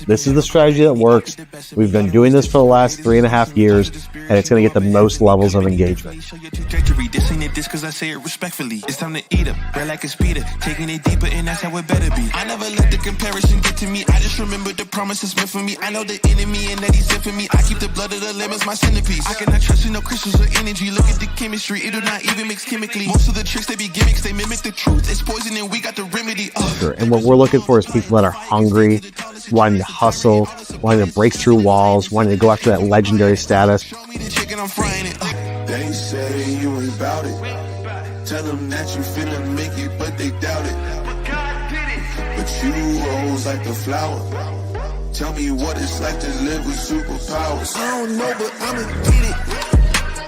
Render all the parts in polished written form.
This is the strategy that works. We've been doing this for the last 3.5 years, and it's going to get the most levels of engagement. Because I say it respectfully. It's time to eat up, bread like a speeder, taking it deeper, and that's how it better be. I never let the comparison get to me. I just remember the promises meant for me. I know the enemy and that he's sent for me. I keep the blood of the lemons, my centerpiece. I cannot trust in no crystals or energy. Look at the chemistry, it do not even mix chemically. Most of the tricks, they be gimmicks, they mimic the truth. It's poison and we got the remedy. And what we're looking for is people that are hungry, wanting to hustle, wanting to break through walls, wanting to go after that legendary status. They say you ain't about it. Tell them that you finna make it, but they doubt it. But you rose like the flower. Tell me what it's like to live with superpowers. I don't know, but I'ma get it.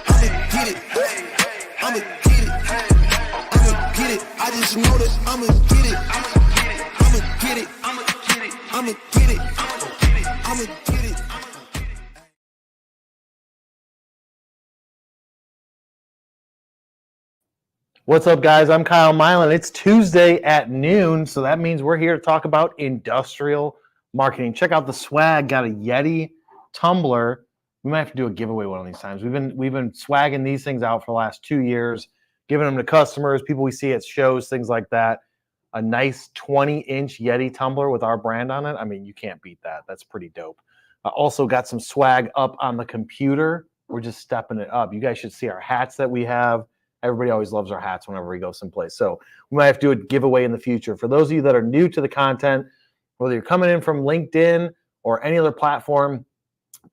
I'ma get it. I'ma get it. I'ma get it. I just know that I'ma get it. I'ma get it. I'ma get it. I'ma get it. I'ma get it. What's up, guys? I'm Kyle Milan. It's Tuesday at noon, so that means we're here to talk about industrial marketing. Check out the swag. Got a Yeti tumbler. We might have to do a giveaway one of these times. We've been swagging these things out for the last 2 years, giving them to customers, people we see at shows, things like that. A nice 20-inch Yeti tumbler with our brand on it. I mean, you can't beat that. That's pretty dope. Also got some swag up on the computer. We're just stepping it up. You guys should see our hats that we have. Everybody always loves our hats whenever we go someplace. So we might have to do a giveaway in the future. For those of you that are new to the content, whether you're coming in from LinkedIn or any other platform,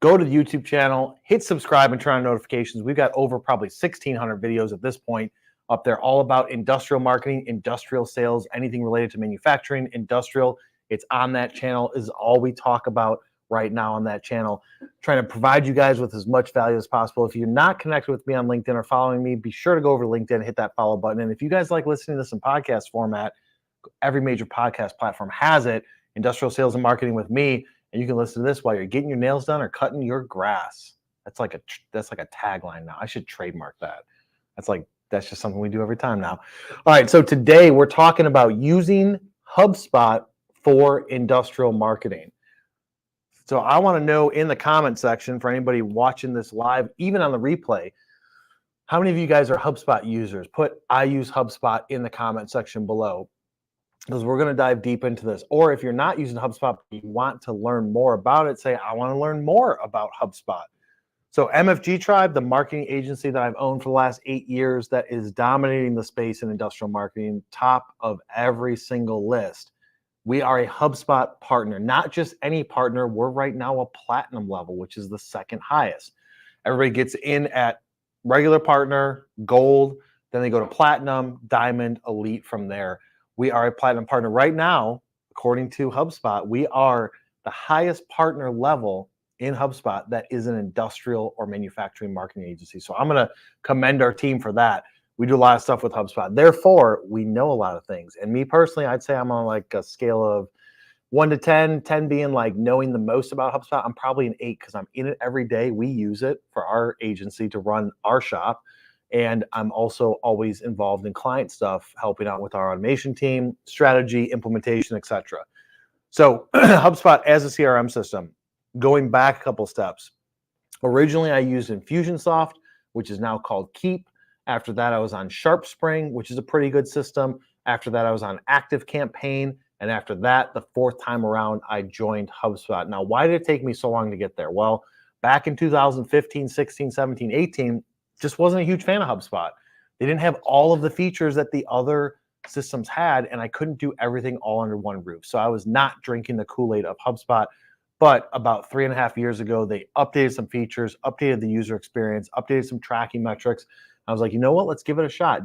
go to the YouTube channel, hit subscribe and turn on notifications. We've got over probably 1,600 videos at this point up there, all about industrial marketing, industrial sales, anything related to manufacturing, industrial. It's on that channel. Is all we talk about right now on that channel, trying to provide you guys with as much value as possible. If you're not connected with me on LinkedIn or following me, be sure to go over to LinkedIn and hit that follow button. And if you guys like listening to this in podcast format, every major podcast platform has it, Industrial Sales and Marketing with me, and you can listen to this while you're getting your nails done or cutting your grass. That's like a tagline now. I should trademark that. That's just something we do every time now. All right, so today we're talking about using HubSpot for industrial marketing. So I want to know in the comment section for anybody watching this live, even on the replay, how many of you guys are HubSpot users? Put I use HubSpot in the comment section below, because we're going to dive deep into this. Or if you're not using HubSpot, but you want to learn more about it, say, I want to learn more about HubSpot. So MFG Tribe, the marketing agency that I've owned for the last 8 years that is dominating the space in industrial marketing, top of every single list. We are a HubSpot partner, not just any partner. We're right now a platinum level, which is the second highest. Everybody gets in at regular partner, gold, then they go to platinum, diamond, elite from there. We are a platinum partner right now. According to HubSpot, we are the highest partner level in HubSpot that is an industrial or manufacturing marketing agency. So I'm going to commend our team for that. We do a lot of stuff with HubSpot. Therefore, we know a lot of things. And me personally, I'd say I'm on like a scale of 1 to 10, 10 being like knowing the most about HubSpot. I'm probably an 8 because I'm in it every day. We use it for our agency to run our shop. And I'm also always involved in client stuff, helping out with our automation team, strategy, implementation, etc. So HubSpot as a CRM system, going back a couple steps. Originally, I used Infusionsoft, which is now called Keep. After that, I was on SharpSpring, which is a pretty good system. After that, I was on ActiveCampaign. And after that, the 4th time around, I joined HubSpot. Now, why did it take me so long to get there? Well, back in 2015, 16, 17, 18, just wasn't a huge fan of HubSpot. They didn't have all of the features that the other systems had, and I couldn't do everything all under one roof. So I was not drinking the Kool-Aid of HubSpot. But about 3.5 years ago, they updated some features, updated the user experience, updated some tracking metrics. I was like, you know what? Let's give it a shot.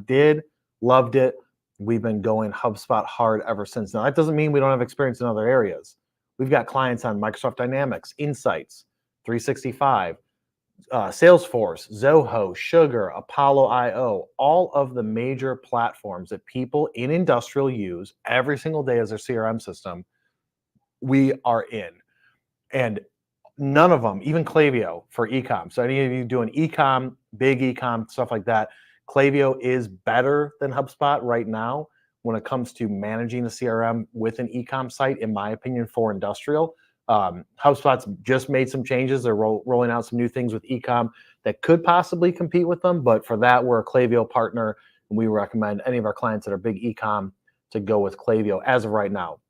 Loved it. We've been going HubSpot hard ever since. Now, that doesn't mean we don't have experience in other areas. We've got clients on Microsoft Dynamics, Insights, 365, Salesforce, Zoho, Sugar, Apollo IO, all of the major platforms that people in industrial use every single day as their CRM system, we are in. And none of them, even Klaviyo for e-com. So any of you doing e-com, big e-com, stuff like that, Klaviyo is better than HubSpot right now. when it comes to managing the CRM with an e-com site, in my opinion, for industrial. HubSpot's just made some changes. They're rolling out some new things with e-com that could possibly compete with them. But for that, we're a Klaviyo partner, and we recommend any of our clients that are big e-com to go with Klaviyo as of right now.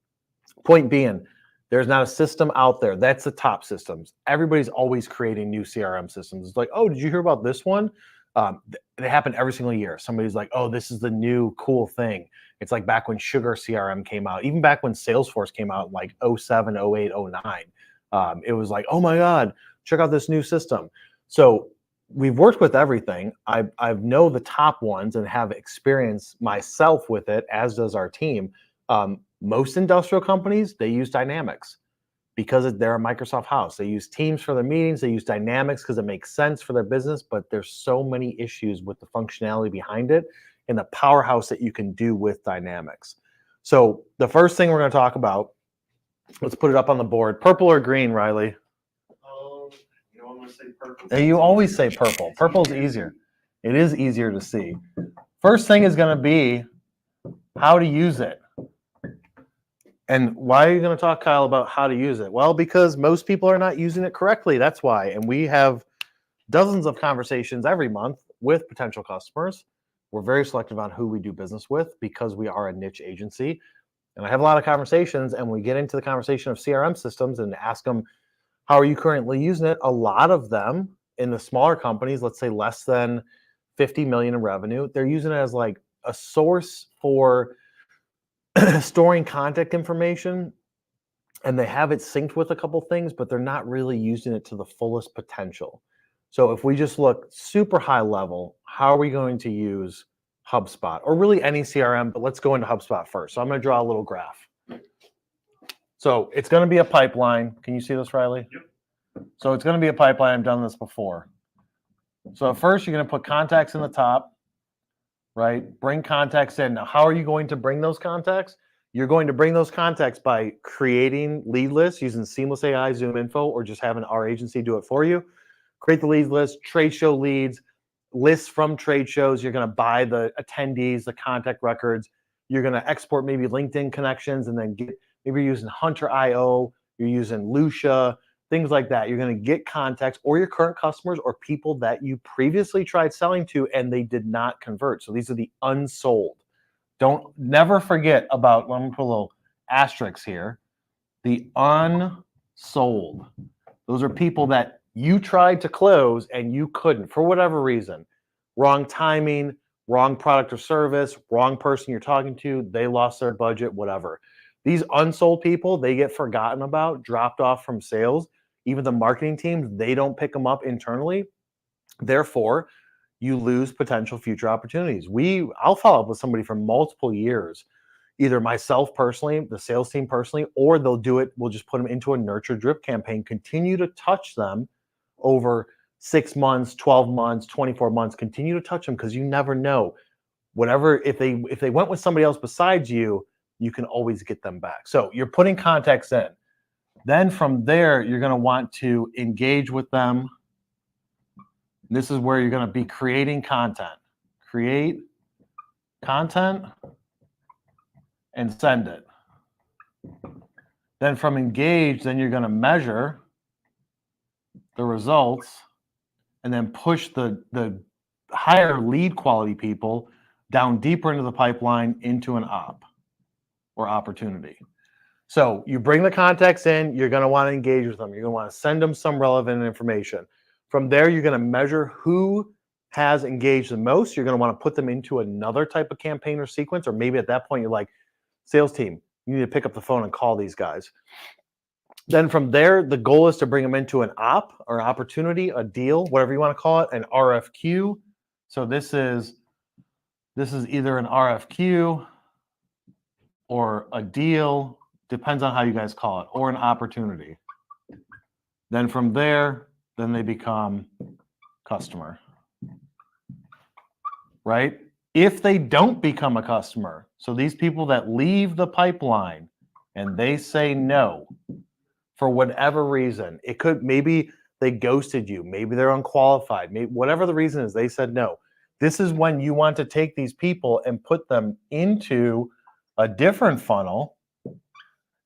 Point being, there's not a system out there. That's the top systems. Everybody's always creating new CRM systems. It's like, oh, did you hear about this one? They happen every single year. Somebody's like, oh, this is the new cool thing. It's like back when Sugar CRM came out, even back when Salesforce came out, like 07, 08, 09. It was like, oh my God, check out this new system. So we've worked with everything. I know the top ones and have experience myself with it, as does our team. Most industrial companies, they use Dynamics because they're a Microsoft house. They use Teams for their meetings. They use Dynamics because it makes sense for their business, but there's so many issues with the functionality behind it and the powerhouse that you can do with Dynamics. So the first thing we're going to talk about, let's put it up on the board. Purple or green, Riley? I'm going to say purple. You always say purple. Purple's easier. It is easier to see. First thing is going to be how to use it. And why are you going to talk, Kyle, about how to use it? Well, because most people are not using it correctly. That's why. And we have dozens of conversations every month with potential customers. We're very selective on who we do business with because we are a niche agency. And I have a lot of conversations, and we get into the conversation of CRM systems and ask them, how are you currently using it? A lot of them in the smaller companies, let's say less than 50 million in revenue, they're using it as like a source for storing contact information, and they have it synced with a couple things, but they're not really using it to the fullest potential. So if we just look super high level, how are we going to use HubSpot, or really any CRM, but let's go into HubSpot first. So I'm going to draw a little graph. So it's going to be a pipeline. Can you see this, Riley? Yep. So it's going to be a pipeline. I've done this before. So first, you're going to put contacts in the top, right? Bring contacts in. Now, how are you going to bring those contacts? You're going to bring those contacts by creating lead lists using Seamless AI, Zoom Info, or just having our agency do it for you. Create the lead list, trade show leads, lists from trade shows. You're going to buy the attendees, the contact records. You're going to export maybe LinkedIn connections, and then maybe you're using Hunter.io, you're using Lucia, things like that. You're going to get contacts or your current customers or people that you previously tried selling to and they did not convert. So these are the unsold. Never forget about, let me put a little asterisk here, the unsold. Those are people that you tried to close and you couldn't for whatever reason. Wrong timing, wrong product or service, wrong person you're talking to, they lost their budget, whatever. These unsold people, they get forgotten about, dropped off from sales. Even the marketing teams, they don't pick them up internally. Therefore, you lose potential future opportunities. I'll follow up with somebody for multiple years, either myself personally, the sales team personally, or they'll do it. We'll just put them into a nurture drip campaign, continue to touch them over 6 months, 12 months, 24 months, continue to touch them because you never know. If they went with somebody else besides you, you can always get them back. So you're putting contacts in. Then from there, you're going to want to engage with them. This is where you're going to be creating content. Create content and send it. Then from engage, then you're going to measure the results and then push the higher lead quality people down deeper into the pipeline into an op or opportunity. So you bring the contacts in, you're going to want to engage with them. You're going to want to send them some relevant information. From there, you're going to measure who has engaged the most. You're going to want to put them into another type of campaign or sequence, or maybe at that point, you're like, sales team, you need to pick up the phone and call these guys. Then from there, the goal is to bring them into an op or opportunity, a deal, whatever you want to call it, an RFQ. So this is either an RFQ or a deal, depends on how you guys call it, or an opportunity. Then from there, then they become customer, right? If they don't become a customer, so these people that leave the pipeline and they say no for whatever reason, it could, maybe they ghosted you, maybe they're unqualified, maybe whatever the reason is, they said no. This is when you want to take these people and put them into a different funnel,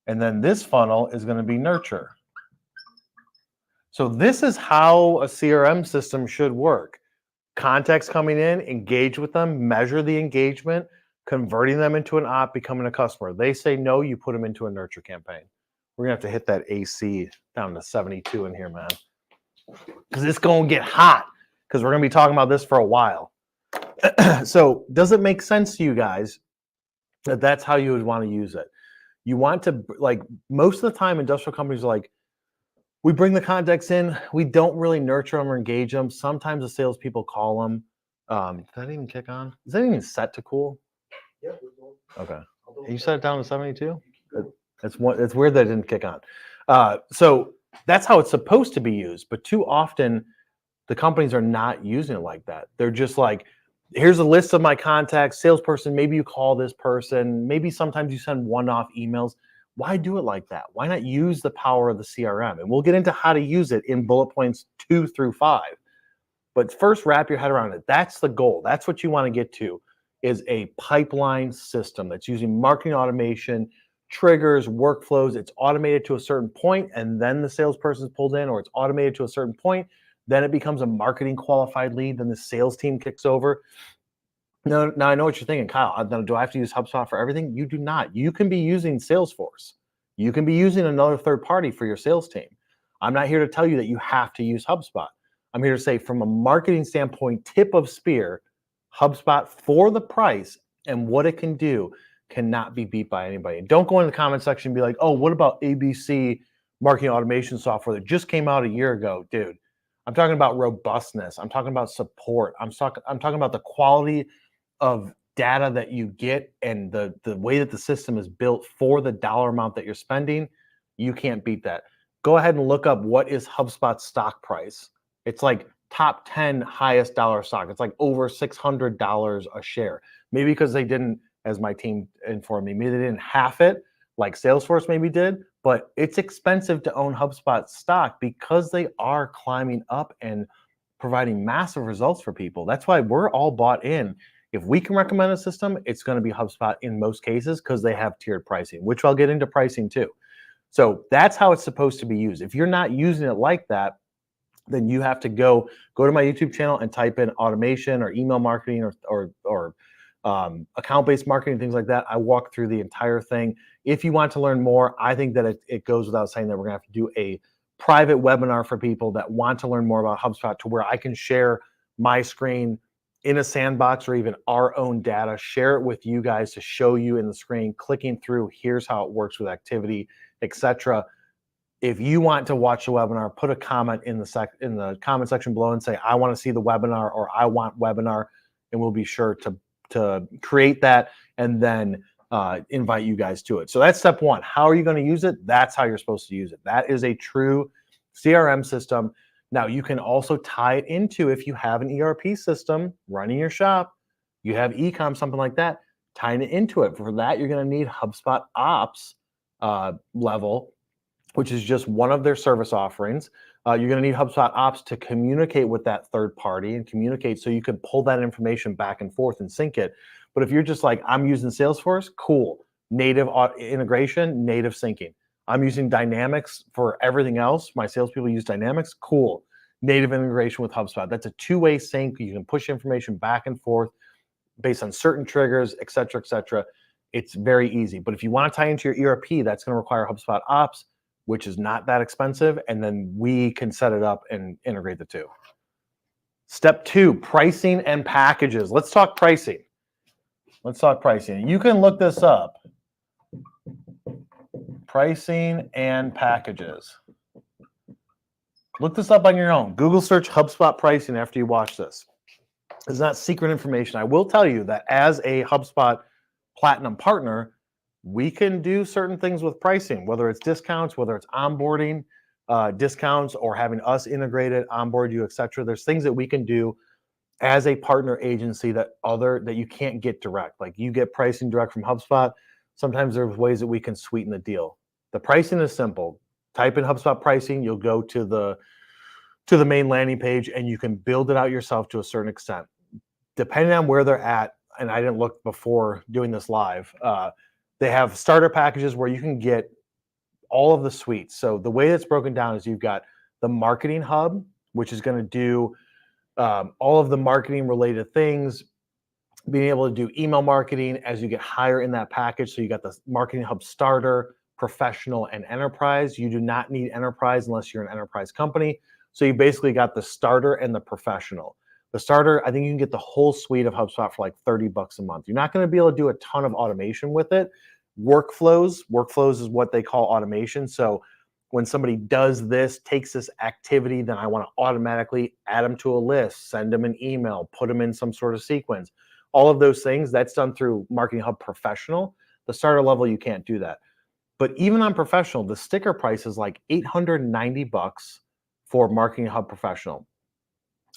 and then this funnel is going to be nurture. So this is how a CRM system should work. Contacts coming in, engage with them, measure the engagement, converting them into an op, becoming a customer. They say no, you put them into a nurture campaign. We're going to have to hit that AC down to 72 in here, man. Because it's going to get hot, because we're going to be talking about this for a while. So does it make sense to you guys that that's how you would want to use it? You want to, like, most of the time industrial companies are like, we bring the contacts in, we don't really nurture them or engage them. Sometimes the salespeople call them. Did that even kick on? Is that even set to cool? Yeah. Okay. You set it down to 72? It's weird that it didn't kick on. So that's how it's supposed to be used. But too often, the companies are not using it like that. They're just like, here's a list of my contacts, salesperson, maybe you call this person. Maybe sometimes you send one-off emails. Why do it like that? Why not use the power of the CRM? And we'll get into how to use it in bullet points 2 through 5. But first, wrap your head around it. That's the goal. That's what you want to get to, is a pipeline system that's using marketing automation, triggers, workflows. It's automated to a certain point, and then the salesperson's pulled in, or it's automated to a certain point. Then it becomes a marketing qualified lead. Then the sales team kicks over. Now I know what you're thinking, Kyle. Do I have to use HubSpot for everything? You do not. You can be using Salesforce. You can be using another third party for your sales team. I'm not here to tell you that you have to use HubSpot. I'm here to say, from a marketing standpoint, tip of spear, HubSpot for the price and what it can do cannot be beat by anybody. And don't go in the comment section and be like, oh, what about ABC marketing automation software that just came out a year ago? Dude, I'm talking about robustness. I'm talking about support. I'm talking about the quality of data that you get and the way that the system is built for the dollar amount that you're spending. You can't beat that. Go ahead and look up what is HubSpot's stock price. It's like top 10 highest dollar stock. It's like over $600 a share. Maybe because they didn't, as my team informed me, maybe they didn't half it like Salesforce maybe did, but it's expensive to own HubSpot stock because they are climbing up and providing massive results for people. That's why we're all bought in. If we can recommend a system, it's going to be HubSpot in most cases because they have tiered pricing, which I'll get into pricing too. So that's how it's supposed to be used. If you're not using it like that, then you have to go to my YouTube channel and type in automation or email marketing or account-based marketing, things like that. I walk through the entire thing. If you want to learn more, I think that it goes without saying that we're going to have to do a private webinar for people that want to learn more about HubSpot, to where I can share my screen in a sandbox or even our own data, share it with you guys to show you in the screen, clicking through, here's how it works with activity, etc. If you want to watch the webinar, put a comment in the comment section below and say, I want to see the webinar, or I want webinar, and we'll be sure to create that and then invite you guys to it. So that's step one. How are you going to use it? That's how you're supposed to use it. That is a true CRM system. Now, you can also tie it into, if you have an ERP system running your shop, you have e-com, something like that, tying it into it. For that, you're going to need HubSpot Ops level, which is just one of their service offerings. You're going to need HubSpot Ops to communicate with that third party and communicate so you can pull that information back and forth and sync it. But if you're just like, I'm using Salesforce, cool. Native integration, native syncing. I'm using Dynamics for everything else. My salespeople use Dynamics, cool. Native integration with HubSpot. That's a two-way sync. You can push information back and forth based on certain triggers, et cetera, et cetera. It's very easy. But if you want to tie into your ERP, that's going to require HubSpot Ops, which is not that expensive, and then we can set it up and integrate the two. Step 2, pricing and packages. Let's talk pricing. You can look this up. Pricing and packages. Look this up on your own. Google search HubSpot pricing after you watch this. It's not secret information. I will tell you that as a HubSpot Platinum partner, we can do certain things with pricing, whether it's discounts, whether it's onboarding discounts, or having us integrated, onboard you, etc. There's things that we can do as a partner agency that you can't get direct. Like, you get pricing direct from HubSpot. Sometimes there's ways that we can sweeten the deal. The pricing is simple. Type in HubSpot pricing. You'll go to the main landing page, and you can build it out yourself to a certain extent. Depending on where they're at, and I didn't look before doing this live, They have starter packages where you can get all of the suites. So the way that's broken down is you've got the marketing hub, which is going to do all of the marketing related things, being able to do email marketing as you get higher in that package. So you got the marketing hub starter, professional, and enterprise. You do not need enterprise unless you're an enterprise company. So you basically got the starter and the professional. The starter, I think you can get the whole suite of HubSpot for like $30 a month. You're not going to be able to do a ton of automation with it. Workflows is what they call automation. So when somebody does this, takes this activity, then I want to automatically add them to a list, send them an email, put them in some sort of sequence. All of those things, that's done through Marketing Hub Professional. The starter level, you can't do that. But even on Professional, the sticker price is like $890 for Marketing Hub Professional.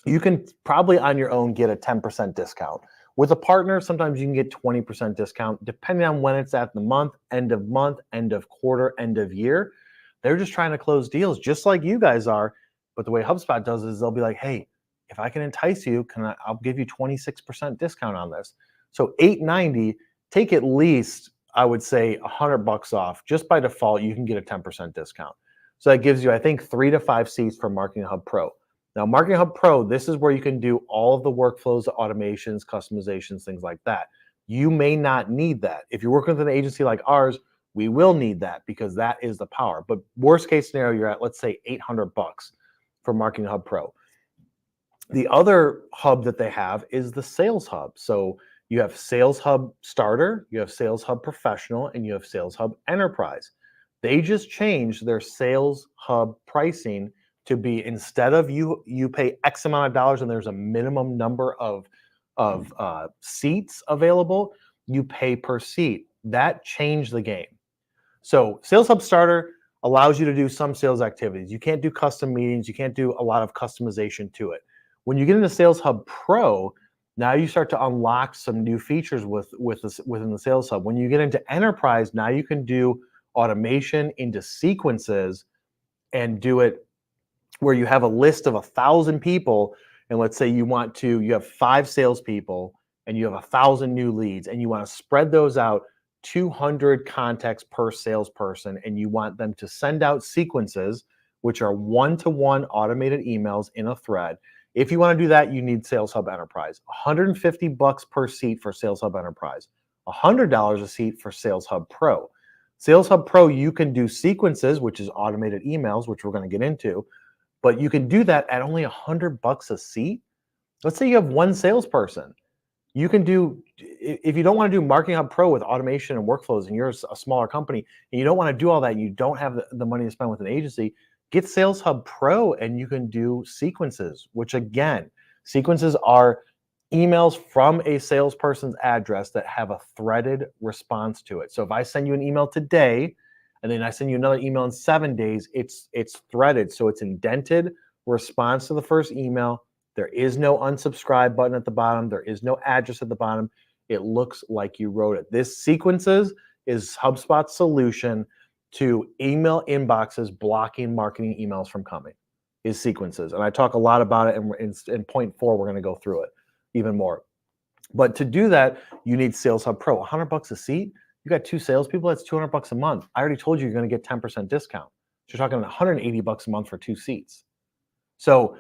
You can probably on your own get a 10% discount. With a partner, sometimes you can get 20% discount, depending on when it's at the month, end of quarter, end of year. They're just trying to close deals just like you guys are. But the way HubSpot does is they'll be like, hey, if I can entice you, I'll give you 26% discount on this. So $890, take at least, I would say, $100 off. Just by default, you can get a 10% discount. So that gives you, I think, 3 to 5 seats for Marketing Hub Pro. Now, Marketing Hub Pro, this is where you can do all of the workflows, automations, customizations, things like that. You may not need that. If you're working with an agency like ours, we will need that because that is the power. But worst case scenario, you're at, let's say, $800 for Marketing Hub Pro. The other hub that they have is the Sales Hub. So you have Sales Hub Starter, you have Sales Hub Professional, and you have Sales Hub Enterprise. They just changed their Sales Hub pricing to be, instead of you pay X amount of dollars and there's a minimum number of seats available, you pay per seat. That changed the game. So Sales Hub Starter allows you to do some sales activities. You can't do custom meetings. You can't do a lot of customization to it. When you get into Sales Hub Pro, now you start to unlock some new features within the Sales Hub. When you get into Enterprise, now you can do automation into sequences and do it where you have a list of 1,000 people, and let's say you have 5 salespeople and you have 1,000 new leads, and you want to spread those out 200 contacts per salesperson, and you want them to send out sequences, which are one-to-one automated emails in a thread. If you want to do that, you need Sales Hub Enterprise. $150 per seat for Sales Hub Enterprise. $100 a seat for Sales Hub Pro. Sales Hub Pro, you can do sequences, which is automated emails, which we're going to get into, but you can do that at only $100 a seat. Let's say you have one salesperson. You can do, if you don't want to do Marketing Hub Pro with automation and workflows and you're a smaller company and you don't want to do all that and you don't have the money to spend with an agency, get Sales Hub Pro and you can do sequences, which again, sequences are emails from a salesperson's address that have a threaded response to it. So if I send you an email today and then I send you another email in 7 days, it's threaded. So it's indented response to the first email. There is no unsubscribe button at the bottom. There is no address at the bottom. It looks like you wrote it. This sequences is HubSpot's solution to email inboxes blocking marketing emails from coming, is sequences. And I talk a lot about it, and in point 4, we're going to go through it even more. But to do that, you need Sales Hub Pro. $100 a seat. You got 2 salespeople, that's $200 a month. I already told you you're going to get 10% discount. So you're talking $180 a month for 2 seats. So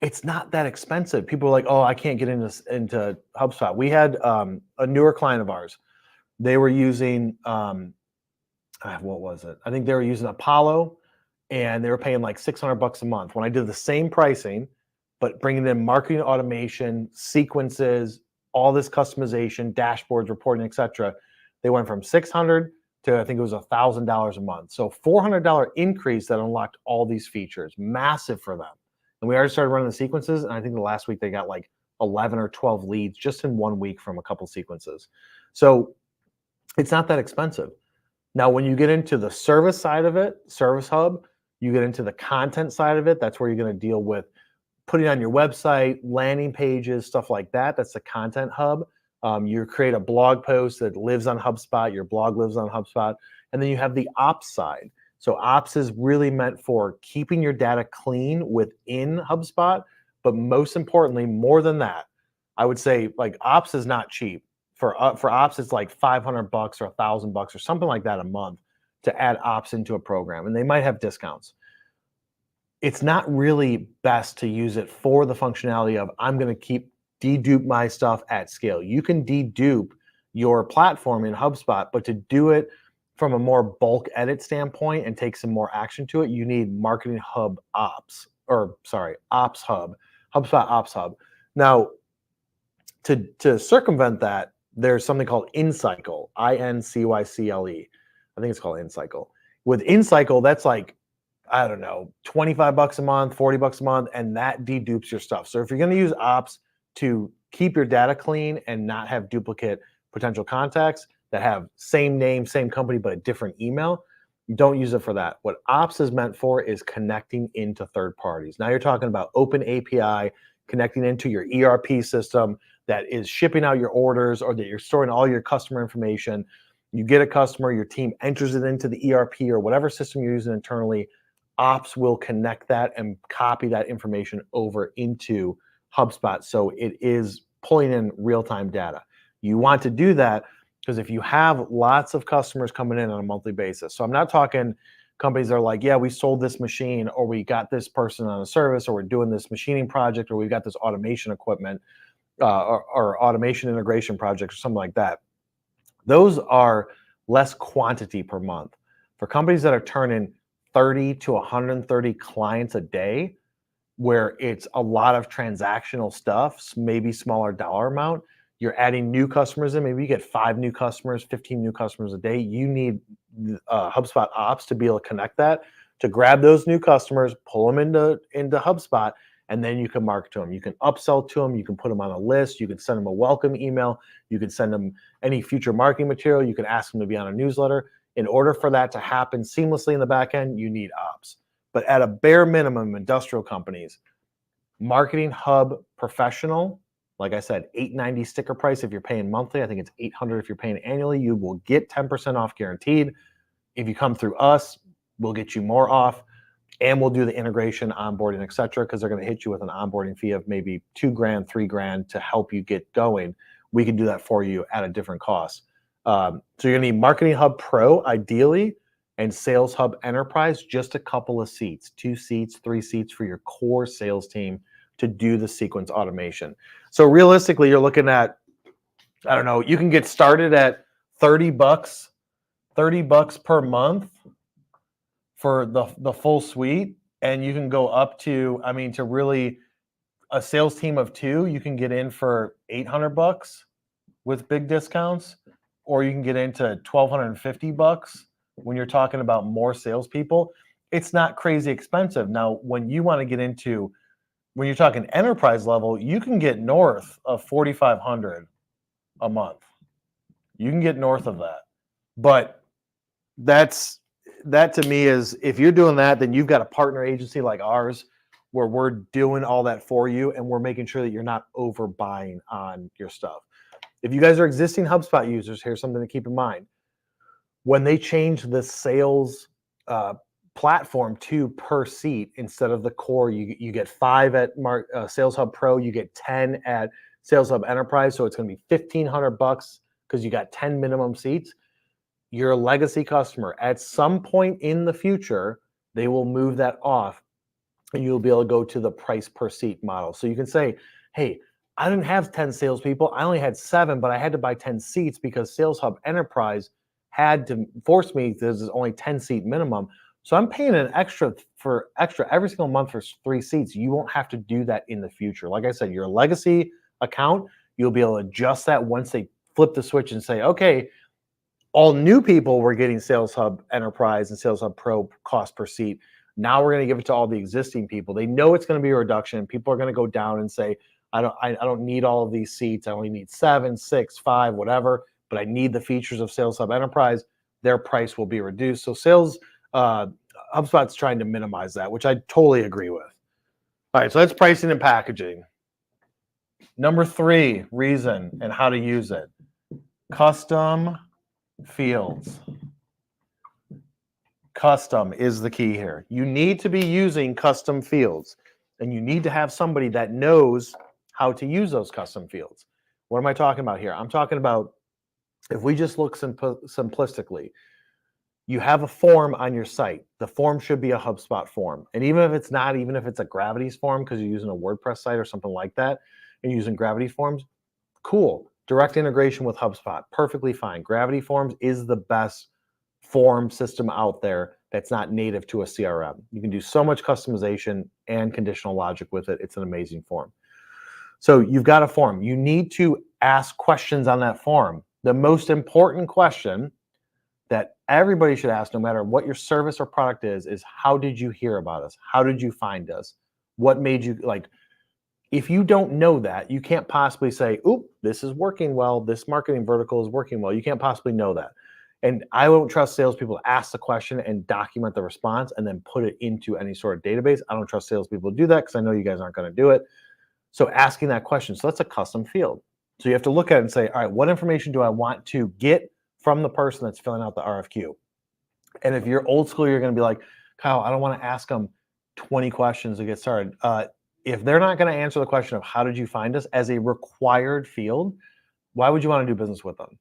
it's not that expensive. People are like, oh, I can't get into HubSpot. We had a newer client of ours. They were using, what was it? I think they were using Apollo, and they were paying like $600 a month. When I did the same pricing, but bringing in marketing automation, sequences, all this customization, dashboards, reporting, etc., they went from $600 to, I think it was $1,000 a month. So $400 increase that unlocked all these features. Massive for them. And we already started running the sequences, and I think the last week they got like 11 or 12 leads just in 1 week from a couple sequences. So it's not that expensive. Now, when you get into the service side of it, Service Hub, you get into the content side of it. That's where you're going to deal with putting on your website, landing pages, stuff like that. That's the Content Hub. You create a blog post that lives on HubSpot. Your blog lives on HubSpot. And then you have the Ops side. So Ops is really meant for keeping your data clean within HubSpot. But most importantly, more than that, I would say like Ops is not cheap. For ops, it's like $500 or $1,000 or something like that a month to add ops into a program, and they might have discounts. It's not really best to use it for the functionality of I'm going to keep dedupe my stuff at scale. You can dedupe your platform in HubSpot, but to do it from a more bulk edit standpoint and take some more action to it, you need Marketing Hub Ops, or sorry, Ops Hub, HubSpot Ops Hub. Now, to circumvent that, there's something called InCycle, INCYCLE. I think it's called InCycle. With InCycle, that's like, I don't know, $25 a month, $40 a month, and that dedupes your stuff. So if you're going to use ops to keep your data clean and not have duplicate potential contacts that have same name, same company, but a different email, don't use it for that. What ops is meant for is connecting into third parties. Now you're talking about open API, connecting into your ERP system that is shipping out your orders, or that you're storing all your customer information. You get a customer, your team enters it into the ERP or whatever system you're using internally. Ops will connect that and copy that information over into HubSpot. So it is pulling in real-time data. You want to do that because if you have lots of customers coming in on a monthly basis, so I'm not talking companies that are like, yeah, we sold this machine, or we got this person on a service, or we're doing this machining project, or we've got this automation equipment, or automation integration project, or something like that. Those are less quantity per month. For companies that are turning 30 to 130 clients a day, where it's a lot of transactional stuff, maybe smaller dollar amount, you're adding new customers in, maybe you get 5 new customers, 15 new customers a day. You need HubSpot Ops to be able to connect that, to grab those new customers, pull them into HubSpot, and then you can market to them. You can upsell to them. You can put them on a list. You can send them a welcome email. You can send them any future marketing material. You can ask them to be on a newsletter. In order for that to happen seamlessly in the back end, you need ops. But at a bare minimum, industrial companies, Marketing Hub Professional, like I said, $890 sticker price if you're paying monthly. I think it's $800 if you're paying annually. You will get 10% off guaranteed. If you come through us, we'll get you more off, and we'll do the integration, onboarding, et cetera, because they're going to hit you with an onboarding fee of maybe $2,000, $3,000 to help you get going. We can do that for you at a different cost. So you're going to need Marketing Hub Pro, ideally, and Sales Hub Enterprise, just a couple of seats, 2 seats, 3 seats for your core sales team to do the sequence automation. So realistically, you're looking at, I don't know, you can get started at $30 per month for the full suite, and you can go up to, I mean, to really a sales team of 2, you can get in for $800 with big discounts, or you can get into $1,250 when you're talking about more salespeople. It's not crazy expensive. Now, when you want to get into, when you're talking enterprise level, you can get north of $4,500 a month. You can get north of that. But that to me is, if you're doing that, then you've got a partner agency like ours where we're doing all that for you, and we're making sure that you're not overbuying on your stuff. If you guys are existing HubSpot users, here's something to keep in mind. When they change the sales platform to per seat instead of the core, you get 5 at Sales Hub Pro, you get 10 at Sales Hub Enterprise, so it's going to be $1,500 because you got 10 minimum seats. You're a legacy customer. At some point in the future, they will move that off, and you'll be able to go to the price per seat model. So you can say, hey, I didn't have 10 salespeople. I only had 7, but I had to buy 10 seats because Sales Hub Enterprise had to force me, there's only 10 seat minimum. So I'm paying an extra every single month for 3 seats. You won't have to do that in the future. Like I said, your legacy account, you'll be able to adjust that once they flip the switch and say, okay, all new people were getting Sales Hub Enterprise and Sales Hub Pro cost per seat. Now we're going to give it to all the existing people. They know it's going to be a reduction. People are going to go down and say, I don't need all of these seats. I only need 7, 6, 5, whatever, but I need the features of Sales Hub Enterprise. Their price will be reduced. So HubSpot's trying to minimize that, which I totally agree with. All right, so that's pricing and packaging. Number 3 reason and how to use it. Custom fields. Custom is the key here. You need to be using custom fields, and you need to have somebody that knows how to use those custom fields. What am I talking about here? I'm talking about if we just look simplistically, you have a form on your site. The form should be a HubSpot form. And even if it's not, even if it's a Gravity's form because you're using a WordPress site or something like that and you're using Gravity forms, cool. Direct integration with HubSpot, perfectly fine. Gravity Forms is the best form system out there that's not native to a CRM. You can do so much customization and conditional logic with it. It's an amazing form. So you've got a form. You need to ask questions on that form. The most important question that everybody should ask, no matter what your service or product is how did you hear about us? How did you find us? What made you like? If you don't know that, you can't possibly say, "Oop, this is working well. This marketing vertical is working well." You can't possibly know that. And I won't trust salespeople to ask the question and document the response and then put it into any sort of database. I don't trust salespeople to do that because I know you guys aren't going to do it. So asking that question, so that's a custom field. So you have to look at it and say, all right, what information do I want to get from the person that's filling out the RFQ? And if you're old school, you're going to be like, Kyle, I don't want to ask them 20 questions to get started. If they're not going to answer the question of how did you find us as a required field, why would you want to do business with them?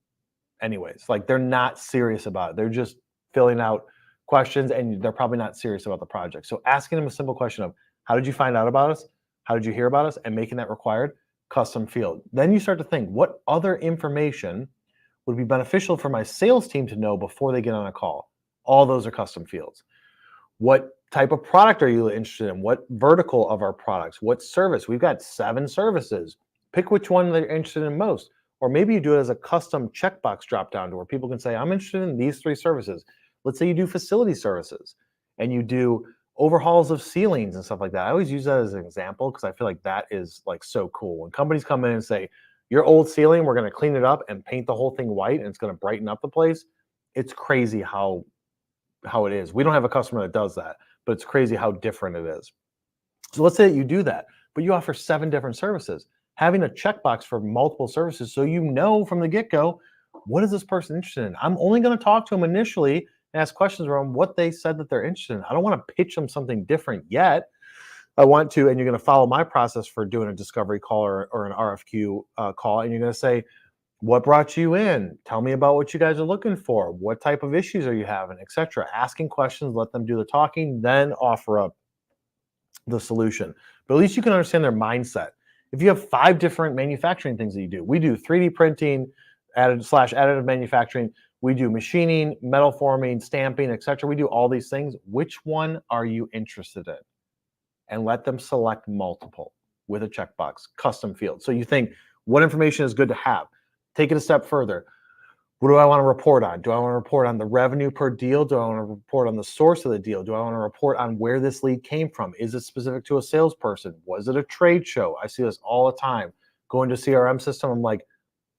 Anyways, like they're not serious about it. They're just filling out questions and they're probably not serious about the project. So asking them a simple question of how did you find out about us? How did you hear about us? And making that required, custom field. Then you start to think, what other information would be beneficial for my sales team to know before they get on a call? All those are custom fields. What type of product are you interested in? What vertical of our products? What service? We've got 7 services. Pick which one they're interested in most. Or maybe you do it as a custom checkbox drop down to where people can say, I'm interested in these 3 services. Let's say you do facility services and you do overhauls of ceilings and stuff like that. I always use that as an example because I feel like that is like so cool. When companies come in and say, your old ceiling, we're going to clean it up and paint the whole thing white and it's going to brighten up the place. It's crazy how it is. We don't have a customer that does that, but it's crazy how different it is. So let's say that you do that, but you offer 7 different services. Having a checkbox for multiple services so you know from the get-go, what is this person interested in? I'm only going to talk to them initially and ask questions around what they said that they're interested in. I don't want to pitch them something different yet. I want to, and you're going to follow my process for doing a discovery call or an RFQ call, and you're going to say, what brought you in? Tell me about what you guys are looking for. What type of issues are you having, etc. Asking questions, let them do the talking, then offer up the solution. But at least you can understand their mindset. If you have 5 different manufacturing things that you do, we do 3D printing, additive manufacturing, we do machining, metal forming, stamping, etc. We do all these things. Which one are you interested in? And let them select multiple with a checkbox, custom field. So you think, what information is good to have? Take it a step further. What do I want to report on? Do I want to report on the revenue per deal? Do I want to report on the source of the deal? Do I want to report on where this lead came from? Is it specific to a salesperson? Was it a trade show? I see this all the time. Go into CRM system, I'm like,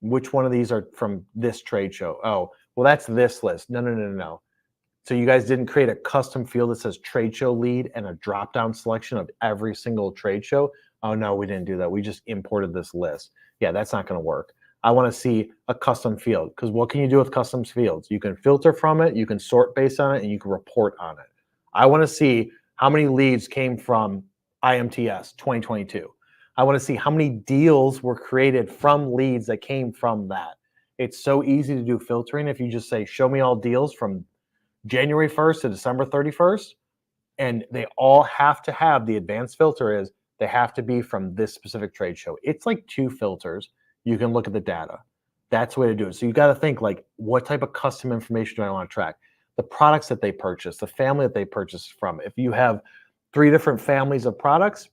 which one of these are from this trade show? Oh, well, that's this list. No. So you guys didn't create a custom field that says trade show lead and a drop-down selection of every single trade show? Oh, no, we didn't do that. We just imported this list. Yeah, that's not going to work. I want to see a custom field because what can you do with custom fields? You can filter from it, you can sort based on it, and you can report on it. I want to see how many leads came from IMTS 2022. I want to see how many deals were created from leads that came from that. It's so easy to do filtering if you just say, show me all deals from January 1st to December 31st, and they all have to have the advanced filter is they have to be from this specific trade show. It's like 2 filters. You can look at the data. That's the way to do it. So you got to think like, what type of custom information do I want to track? The products that they purchase, the family that they purchased from. If you have 3 different families of products,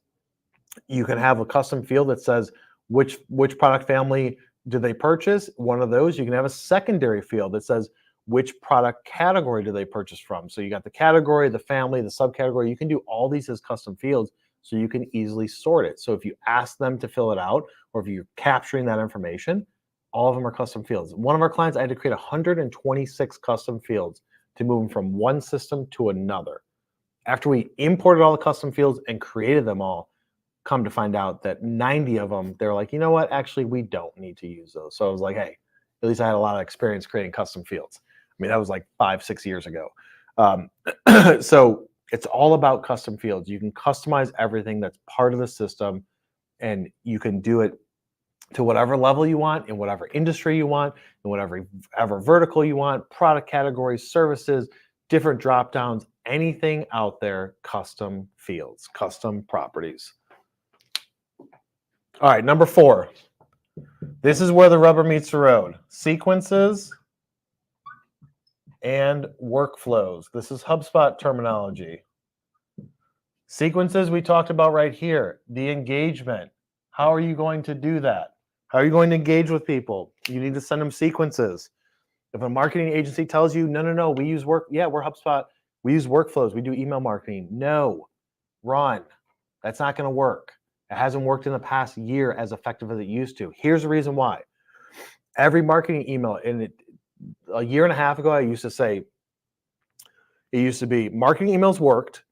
you can have a custom field that says which product family did they purchase. One of those, you can have a secondary field that says which product category do they purchase from. So you got the category, the family, the subcategory. You can do all these as custom fields so you can easily sort it. So if you ask them to fill it out, or if you're capturing that information, all of them are custom fields. One of our clients, I had to create 126 custom fields to move them from one system to another. After we imported all the custom fields and created them all, come to find out that 90 of them, they're like, you know what, actually, we don't need to use those. So I was like, hey, at least I had a lot of experience creating custom fields. I mean, that was like 5-6 years ago. So it's all about custom fields. You can customize everything that's part of the system, and you can do it to whatever level you want, in whatever industry you want, in whatever vertical you want, product categories, services, different drop downs, anything out there, custom fields, custom properties. All right, number 4. This is where the rubber meets the road. Sequences and workflows. This is HubSpot terminology. Sequences we talked about right here. The engagement. How are you going to do that? How are you going to engage with people? You need to send them sequences. If a marketing agency tells you, no, we use we're HubSpot. We use workflows. We do email marketing. No, run. That's not going to work. It hasn't worked in the past year as effective as it used to. Here's the reason why. Every marketing email, a year and a half ago, I used to say, it used to be marketing emails worked,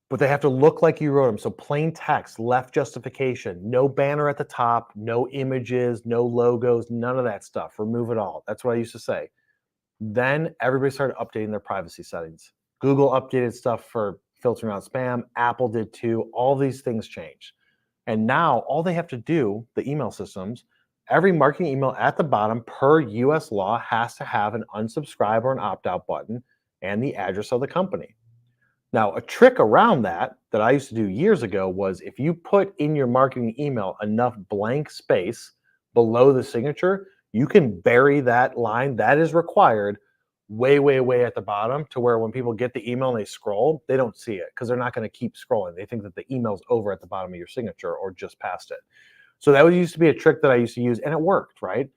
but they have to look like you wrote them. So plain text, left justification, no banner at the top, no images, no logos, none of that stuff. Remove it all. That's what I used to say. Then everybody started updating their privacy settings. Google updated stuff for filtering out spam. Apple did too. All these things changed. And now all they have to do, the email systems, every marketing email at the bottom per US law has to have an unsubscribe or an opt-out button and the address of the company. Now, a trick around that I used to do years ago was if you put in your marketing email enough blank space below the signature, you can bury that line that is required way at the bottom to where when people get the email and they scroll, they don't see it because they're not going to keep scrolling. They think that the email's over at the bottom of your signature or just past it. So that used to be a trick that I used to use, and it worked, right?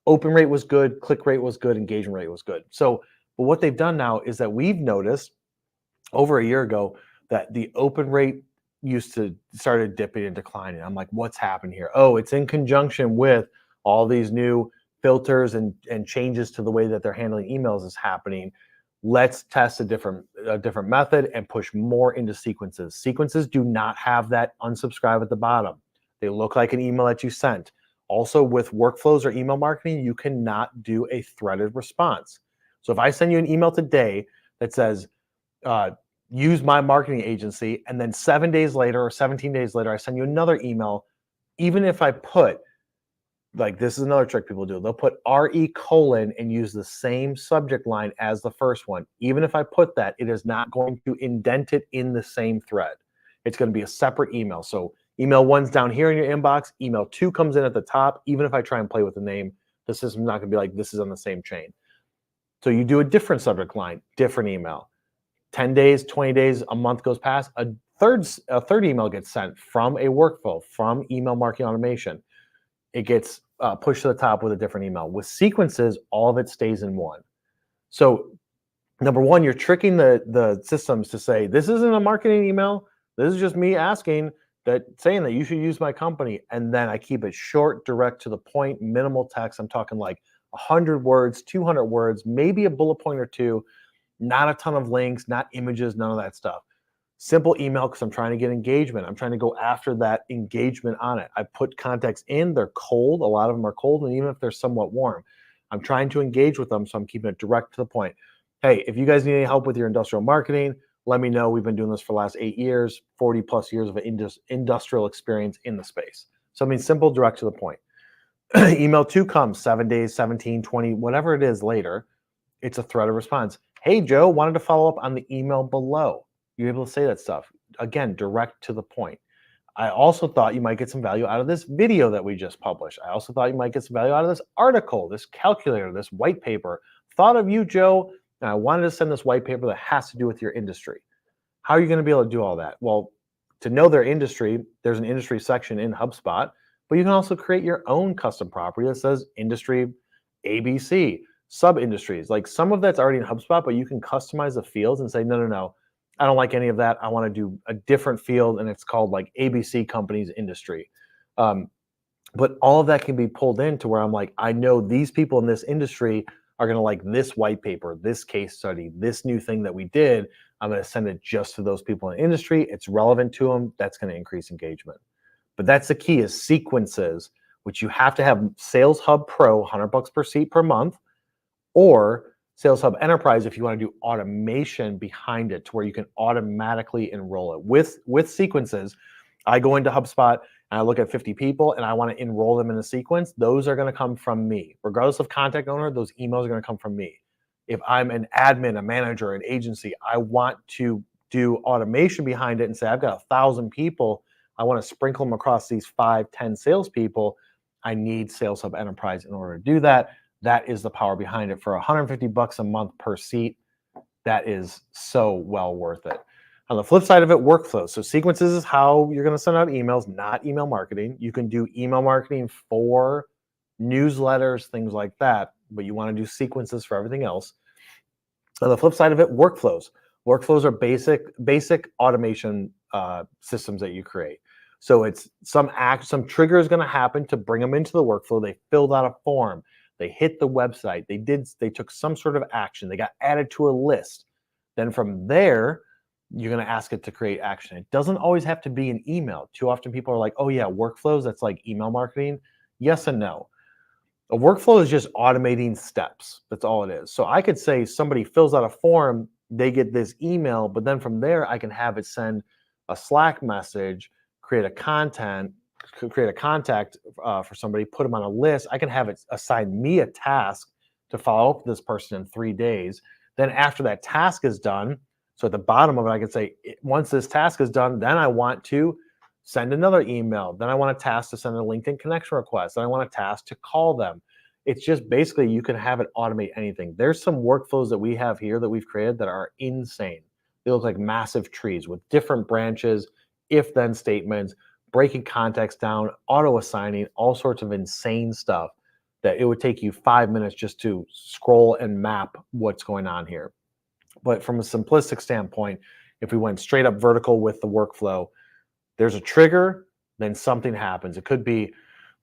Open rate was good, click rate was good, engagement rate was good. So, but what they've done now is that we've noticed over a year ago that the open rate started dipping and declining. I'm like, what's happened here? Oh, it's in conjunction with all these new filters and changes to the way that they're handling emails is happening. Let's test a different method and push more into sequences. Sequences do not have that unsubscribe at the bottom. They look like an email that you sent. Also, with workflows or email marketing, you cannot do a threaded response. So if I send you an email today that says, use my marketing agency, and then 7 days later or 17 days later, I send you another email, even if I put, like, this is another trick people do. They'll put RE: and use the same subject line as the first one. Even if I put that, it is not going to indent it in the same thread. It's going to be a separate email. So email 1's down here in your inbox. Email 2 comes in at the top. Even if I try and play with the name, the system's not going to be like, this is on the same chain. So you do a different subject line, different email. 10 days, 20 days, a month goes past, a third email gets sent from a workflow, from email marketing automation. It gets pushed to the top with a different email. With sequences, all of it stays in one. So number one, you're tricking the systems to say, this isn't a marketing email. This is just me saying that you should use my company. And then I keep it short, direct, to the point, minimal text. I'm talking like 100 words, 200 words, maybe a bullet point or two, not a ton of links, not images, none of that stuff. Simple email because I'm trying to get engagement. I'm trying to go after that engagement on it. I put context in. They're cold. A lot of them are cold. And even if they're somewhat warm, I'm trying to engage with them. So I'm keeping it direct to the point. Hey, if you guys need any help with your industrial marketing, let me know. We've been doing this for the last 8 years, 40 plus years of industrial experience in the space. So I mean, simple, direct to the point. Email 2 comes 7 days, 17, 20, whatever it is later. It's a thread of response. Hey, Joe, wanted to follow up on the email below. You're able to say that stuff. Again, direct to the point. I also thought you might get some value out of this video that we just published. I also thought you might get some value out of this article, this calculator, this white paper. Thought of you, Joe, and I wanted to send this white paper that has to do with your industry. How are you going to be able to do all that? Well, to know their industry, there's an industry section in HubSpot, but you can also create your own custom property that says industry ABC, sub-industries. Like some of that's already in HubSpot, but you can customize the fields and say, no, I don't like any of that. I want to do a different field, and it's called like ABC companies industry. But all of that can be pulled into where I'm like, I know these people in this industry are going to like this white paper, this case study, this new thing that we did. I'm going to send it just to those people in the industry. It's relevant to them. That's going to increase engagement. But that's the key is sequences, which you have to have Sales Hub Pro, $100 per seat per month, or Sales Hub Enterprise if you want to do automation behind it to where you can automatically enroll it. With sequences, I go into HubSpot and I look at 50 people and I want to enroll them in a sequence. Those are going to come from me. Regardless of contact owner, those emails are going to come from me. If I'm an admin, a manager, an agency, I want to do automation behind it and say, I've got 1,000 people. I want to sprinkle them across these 5, 10 salespeople. I need Sales Hub Enterprise in order to do that. That is the power behind it. For $150 a month per seat, that is so well worth it. On the flip side of it, workflows. So sequences is how you're going to send out emails, not email marketing. You can do email marketing for newsletters, things like that, but you want to do sequences for everything else. On the flip side of it, workflows. Workflows are basic automation systems that you create. So it's some trigger is going to happen to bring them into the workflow. They filled out a form. They hit the website. They took some sort of action. They got added to a list. Then from there, you're going to ask it to create action. It doesn't always have to be an email. Too often people are like, oh yeah, workflows, that's like email marketing. Yes and no. A workflow is just automating steps. That's all it is. So I could say somebody fills out a form, they get this email, but then from there, I can have it send a Slack message, create a contact for somebody, put them on a list. I can have it assign me a task to follow up with this person in 3 days. Then after that task is done, so at the bottom of it, I can say, once this task is done, then I want to send another email. Then I want a task to send a LinkedIn connection request. Then I want a task to call them. It's just basically you can have it automate anything. There's some workflows that we have here that we've created that are insane. They look like massive trees with different branches, if-then statements, breaking context down, auto-assigning, all sorts of insane stuff that it would take you 5 minutes just to scroll and map what's going on here. But from a simplistic standpoint, if we went straight up vertical with the workflow, there's a trigger, then something happens. It could be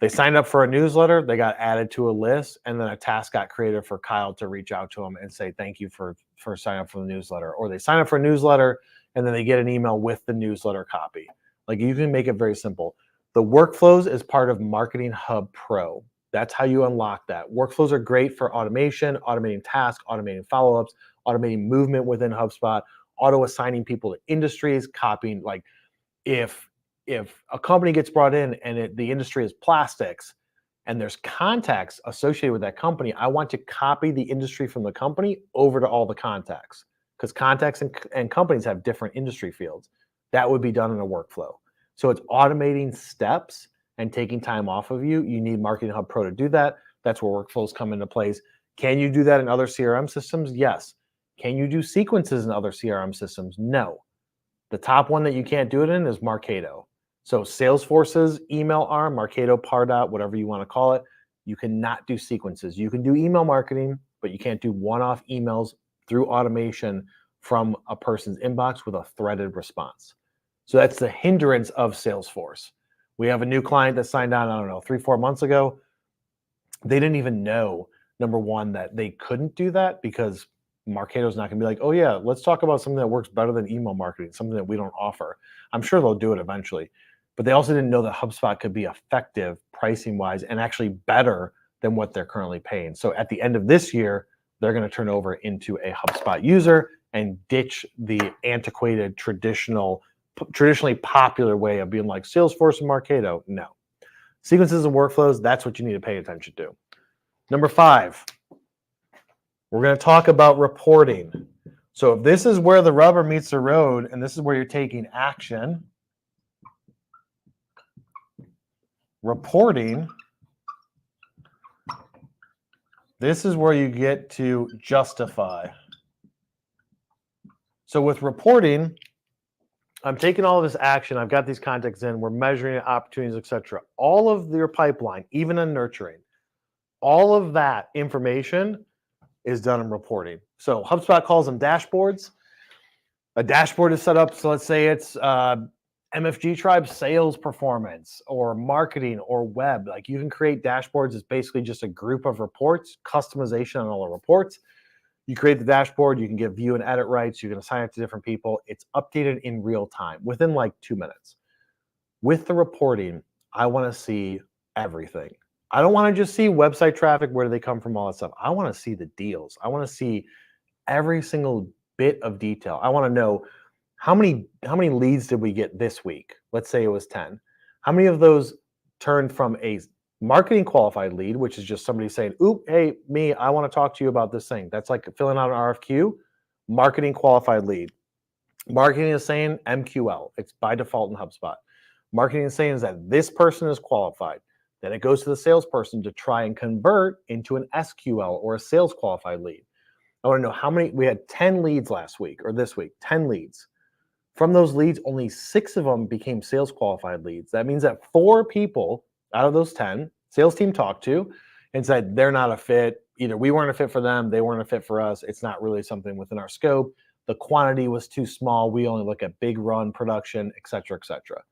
they signed up for a newsletter, they got added to a list, and then a task got created for Kyle to reach out to them and say, thank you for signing up for the newsletter. Or they sign up for a newsletter, and then they get an email with the newsletter copy. Like, you can make it very simple. The workflows is part of Marketing Hub Pro. That's how you unlock that. Workflows are great for automation, automating tasks, automating follow-ups, automating movement within HubSpot, auto-assigning people to industries, copying. Like, if a company gets brought in and the industry is plastics and there's contacts associated with that company, I want to copy the industry from the company over to all the contacts, because contacts and companies have different industry fields. That would be done in a workflow. So it's automating steps and taking time off of you. You need Marketing Hub Pro to do that. That's where workflows come into place. Can you do that in other CRM systems? Yes. Can you do sequences in other CRM systems? No. The top one that you can't do it in is Marketo. So Salesforce's email arm, Marketo, Pardot, whatever you want to call it, you cannot do sequences. You can do email marketing, but you can't do one-off emails through automation from a person's inbox with a threaded response. So that's the hindrance of Salesforce. We have a new client that signed on, I don't know, 3-4 months ago. They didn't even know, number one, that they couldn't do that, because Marketo's not going to be like, oh yeah, let's talk about something that works better than email marketing, something that we don't offer. I'm sure they'll do it eventually. But they also didn't know that HubSpot could be effective pricing-wise and actually better than what they're currently paying. So at the end of this year, they're going to turn over into a HubSpot user and ditch the antiquated, traditionally popular way of being like Salesforce and Marketo. No. Sequences and workflows, that's what you need to pay attention to. Number 5, we're going to talk about reporting. So if this is where the rubber meets the road and this is where you're taking action, reporting, this is where you get to justify. So with reporting, I'm taking all of this action. I've got these contacts in. We're measuring opportunities, etc. All of your pipeline, even in nurturing, all of that information is done in reporting. So HubSpot calls them dashboards. A dashboard is set up. So let's say it's MFG Tribe sales performance or marketing or web. Like, you can create dashboards. It's basically just a group of reports, customization on all the reports. You create the dashboard, you can give view and edit rights, you can assign it to different people. It's updated in real time within like 2 minutes. With the reporting, I want to see everything. I don't want to just see website traffic, where do they come from, all that stuff. I want to see the deals. I want to see every single bit of detail. I want to know how many leads did we get this week? Let's say it was 10. How many of those turned from a marketing qualified lead, which is just somebody saying, "Oop, hey, me, I want to talk to you about this thing." That's like filling out an RFQ. Marketing qualified lead. Marketing is saying MQL. It's by default in HubSpot. Marketing is saying is that this person is qualified. Then it goes to the salesperson to try and convert into an SQL or a sales qualified lead. I want to know how many. We had 10 leads last week or this week, 10 leads. From those leads, only 6 of them became sales qualified leads. That means that 4 people out of those 10, sales team talked to and said they're not a fit. Either we weren't a fit for them, they weren't a fit for us. It's not really something within our scope. The quantity was too small. We only look at big run production, et cetera, et cetera.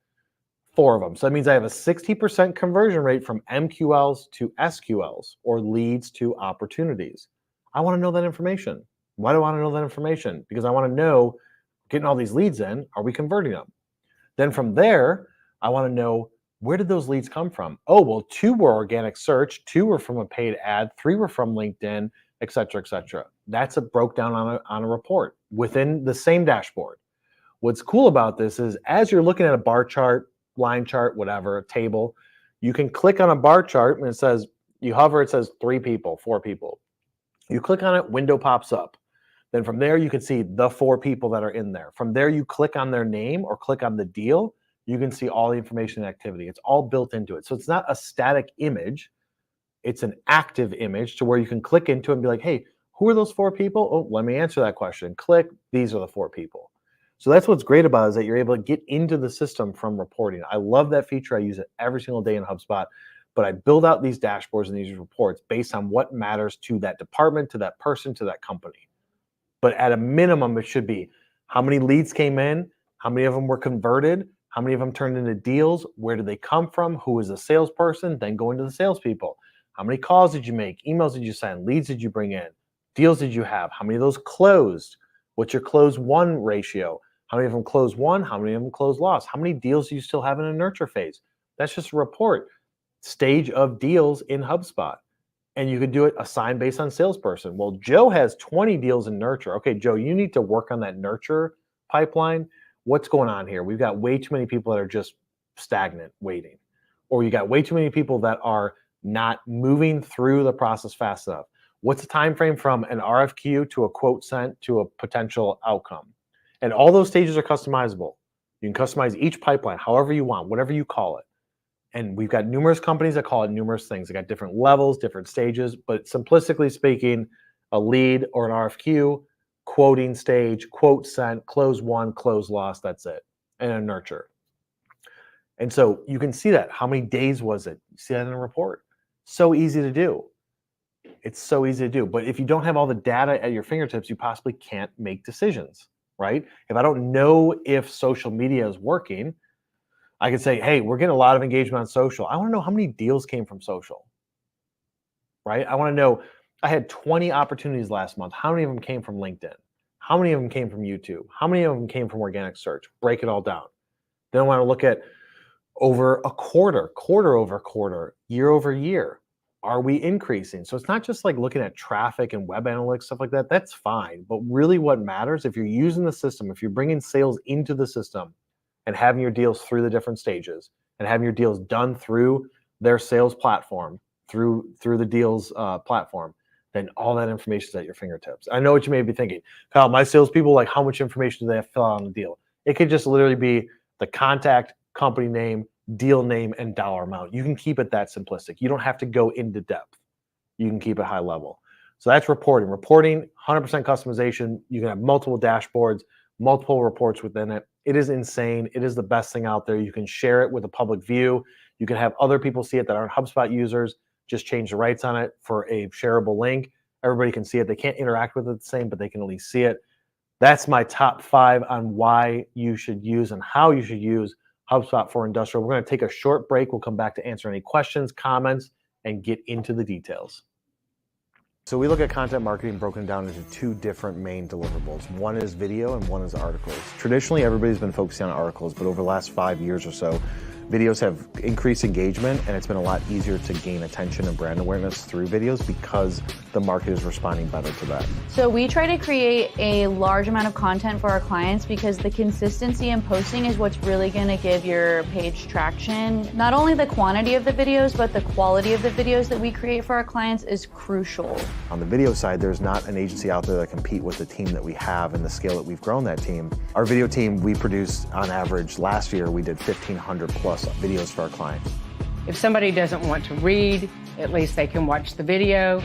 4 of them. So that means I have a 60% conversion rate from MQLs to SQLs or leads to opportunities. I want to know that information. Why do I want to know that information? Because I want to know, getting all these leads in, are we converting them? Then from there, I want to know, where did those leads come from? Oh, well, 2 were organic search, 2 were from a paid ad, 3 were from LinkedIn, et cetera, et cetera. That's broke down on a report within the same dashboard. What's cool about this is as you're looking at a bar chart, line chart, whatever, a table, you can click on a bar chart and it says, you hover, it says 3 people, 4 people. You click on it, window pops up. Then from there, you can see the 4 people that are in there. From there, you click on their name or click on the deal. You can see all the information and activity. It's all built into it. So it's not a static image. It's an active image to where you can click into it and be like, hey, who are those 4 people? Oh, let me answer that question. Click, these are the 4 people. So that's what's great about it, is that you're able to get into the system from reporting. I love that feature. I use it every single day in HubSpot. But I build out these dashboards and these reports based on what matters to that department, to that person, to that company. But at a minimum, it should be how many leads came in, how many of them were converted, how many of them turned into deals, where did they come from, who was the salesperson, then go into the salespeople. How many calls did you make, emails did you send, leads did you bring in, deals did you have, how many of those closed, what's your close won ratio, how many of them closed won, how many of them closed lost, how many deals do you still have in a nurture phase. That's just a report. Stage of deals in HubSpot. And you could do it assigned based on salesperson. Well, Joe has 20 deals in nurture. Okay, Joe, you need to work on that nurture pipeline. What's going on here? We've got way too many people that are just stagnant waiting. Or you got way too many people that are not moving through the process fast enough. What's the time frame from an RFQ to a quote sent to a potential outcome? And all those stages are customizable. You can customize each pipeline however you want, whatever you call it. And we've got numerous companies that call it numerous things. They got different levels, different stages, but simplistically speaking, a lead or an RFQ, quoting stage, quote sent, close won, close lost, that's it, and a nurture. And so you can see that. How many days was it? You see that in a report. So easy to do. It's so easy to do. But if you don't have all the data at your fingertips, you possibly can't make decisions, right? If I don't know if social media is working, I could say, hey, we're getting a lot of engagement on social. I want to know how many deals came from social, right? I want to know, I had 20 opportunities last month. How many of them came from LinkedIn? How many of them came from YouTube? How many of them came from organic search? Break it all down. Then I want to look at over a quarter, quarter over quarter, year over year. Are we increasing? So it's not just like looking at traffic and web analytics, stuff like that. That's fine. But really what matters, if you're using the system, if you're bringing sales into the system, and having your deals through the different stages and having your deals done through their sales platform, through the deals platform, then all that information is at your fingertips. I know what you may be thinking, Kyle, my salespeople, like how much information do they have to fill out on the deal? It could just literally be the contact, company name, deal name, and dollar amount. You can keep it that simplistic. You don't have to go into depth. You can keep it high level. So that's reporting. Reporting, 100% customization. You can have multiple dashboards, multiple reports within it. It is insane. It is the best thing out there. You can share it with a public view. You can have other people see it that aren't HubSpot users. Just change the rights on it for a shareable link. Everybody can see it. They can't interact with it the same, but they can at least see it. That's my top 5 on why you should use and how you should use HubSpot for industrial. We're going to take a short break. We'll come back to answer any questions, comments, and get into the details. So we look at content marketing broken down into 2 different main deliverables. One is video and one is articles. Traditionally, everybody's been focusing on articles, but over the last 5 years or so, Videos have increased engagement, and it's been a lot easier to gain attention and brand awareness through videos because the market is responding better to that. So we try to create a large amount of content for our clients because the consistency in posting is what's really going to give your page traction. Not only the quantity of the videos, but the quality of the videos that we create for our clients is crucial. On the video side, there's not an agency out there that compete with the team that we have and the scale that we've grown that team. Our video team, we produced on average last year, we did 1,500 plus videos for our clients. If somebody doesn't want to read, at least they can watch the video.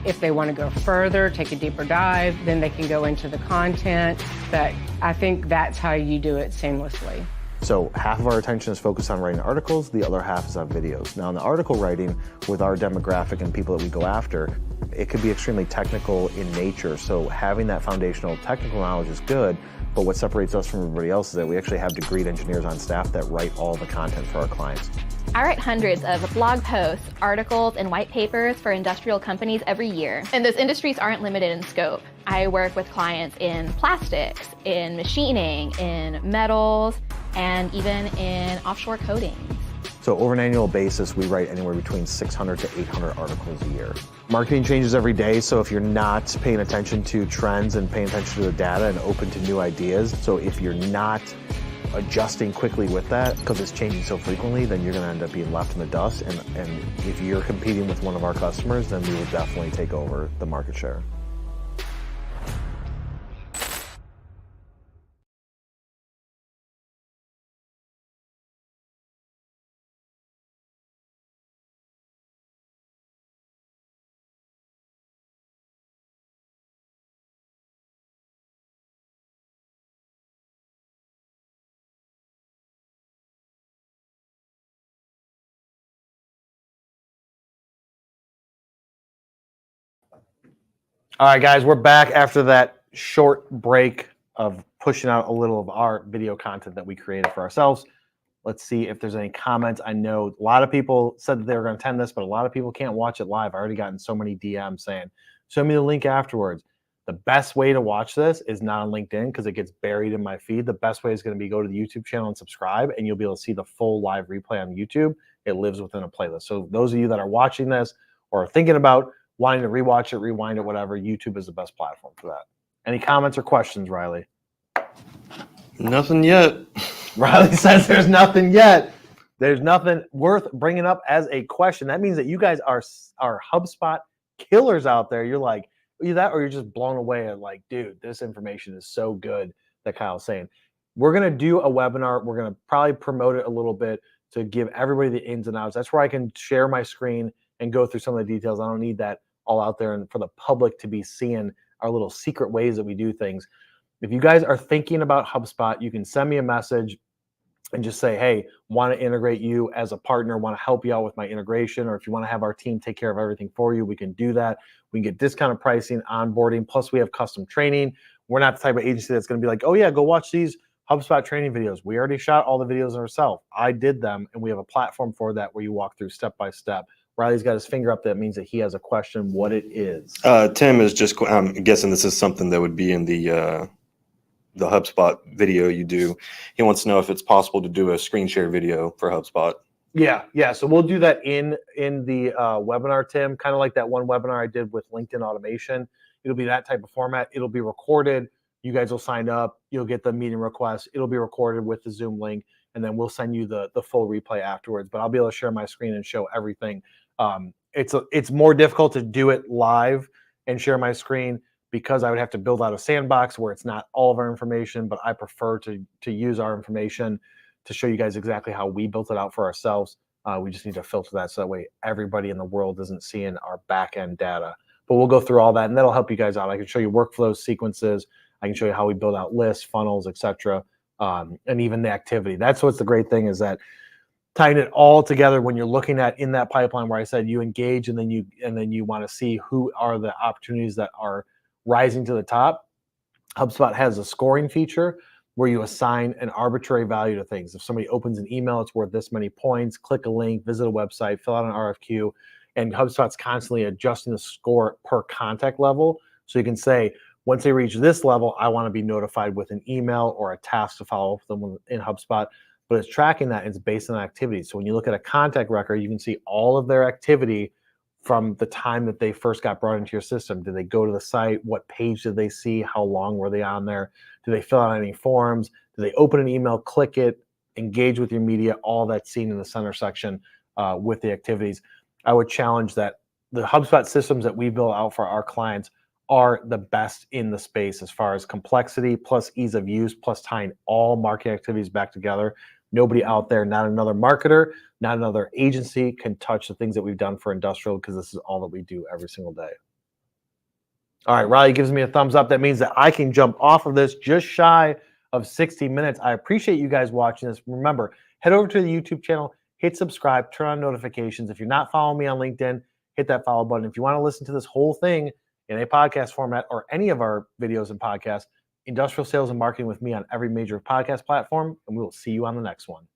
If they want to go further, take a deeper dive, then they can go into the content. But I think that's how you do it seamlessly. So half of our attention is focused on writing articles, the other half is on videos. Now in the article writing, with our demographic and people that we go after, it could be extremely technical in nature. So having that foundational technical knowledge is good, but what separates us from everybody else is that we actually have degreed engineers on staff that write all the content for our clients. I write hundreds of blog posts, articles, and white papers for industrial companies every year. And those industries aren't limited in scope. I work with clients in plastics, in machining, in metals, and even in offshore coatings. So over an annual basis, we write anywhere between 600 to 800 articles a year. Marketing changes every day, so if you're not paying attention to trends and paying attention to the data and open to new ideas, so if you're not adjusting quickly with that, because it's changing so frequently, then you're going to end up being left in the dust. And if you're competing with one of our customers, then we will definitely take over the market share. All right, guys, we're back after that short break of pushing out a little of our video content that we created for ourselves. Let's see if there's any comments. I know a lot of people said that they were going to attend this, but a lot of people can't watch it live. I already gotten so many DMs saying, show me the link afterwards. The best way to watch this is not on LinkedIn because it gets buried in my feed. The best way is going to be go to the YouTube channel and subscribe, and you'll be able to see the full live replay on YouTube. It lives within a playlist. So those of you that are watching this or are thinking about wanting to rewatch it, rewind it, whatever, YouTube is the best platform for that. Any comments or questions, Riley? Nothing yet. Riley says there's nothing yet. There's nothing worth bringing up as a question. That means that you guys are HubSpot killers out there. You're like, either that or you're just blown away at like, dude, this information is so good that Kyle's saying. We're going to do a webinar. We're going to probably promote it a little bit to give everybody the ins and outs. That's where I can share my screen and go through some of the details. I don't need that all out there and for the public to be seeing our little secret ways that we do things. If you guys are thinking about HubSpot, you can send me a message and just say, hey, want to integrate you as a partner, want to help you out with my integration, or if you want to have our team take care of everything for you, we can do that. We can get discounted pricing, onboarding, plus we have custom training. We're not the type of agency that's going to be like, oh yeah, go watch these HubSpot training videos. We already shot all the videos ourselves. I did them, and we have a platform for that where you walk through step by step. Riley's got his finger up. That means that he has a question. What it is? Tim is just, I'm guessing this is something that would be in the HubSpot video you do. He wants to know if it's possible to do a screen share video for HubSpot. Yeah. So we'll do that in the webinar, Tim, kind of like that one webinar I did with LinkedIn automation. It'll be that type of format. It'll be recorded. You guys will sign up. You'll get the meeting request. It'll be recorded with the Zoom link, and then we'll send you the full replay afterwards. But I'll be able to share my screen and show everything. It's more difficult to do it live and share my screen because I would have to build out a sandbox where it's not all of our information, but I prefer to use our information to show you guys exactly how we built it out for ourselves. We just need to filter that so that way everybody in the world isn't seeing our back-end data. But we'll go through all that, and that'll help you guys out. I can show you workflows, sequences. I can show you how we build out lists, funnels, etc., and even the activity. That's what's the great thing is that tying it all together when you're looking at in that pipeline where I said you engage and then you want to see who are the opportunities that are rising to the top. HubSpot has a scoring feature where you assign an arbitrary value to things. If somebody opens an email, it's worth this many points. Click a link, visit a website, fill out an RFQ, and HubSpot's constantly adjusting the score per contact level. So you can say, once they reach this level, I want to be notified with an email or a task to follow up with them in HubSpot. but it's tracking that. It's based on activity. So when you look at a contact record, you can see all of their activity from the time that they first got brought into your system. Did they go to the site? What page did they see? How long were they on there? Did they fill out any forms? Did they open an email, click it, engage with your media? All that's seen in the center section with the activities. I would challenge that the HubSpot systems that we build out for our clients are the best in the space as far as complexity plus ease of use plus tying all marketing activities back together. Nobody out there, not another marketer, not another agency can touch the things that we've done for industrial, because this is all that we do every single day. All right, Riley gives me a thumbs up. That means that I can jump off of this just shy of 60 minutes. I appreciate you guys watching this. Remember, head over to the YouTube channel, hit subscribe, turn on notifications. If you're not following me on LinkedIn, hit that follow button. If you want to listen to this whole thing in a podcast format or any of our videos and podcasts, Industrial Sales and Marketing with me on every major podcast platform, and we will see you on the next one.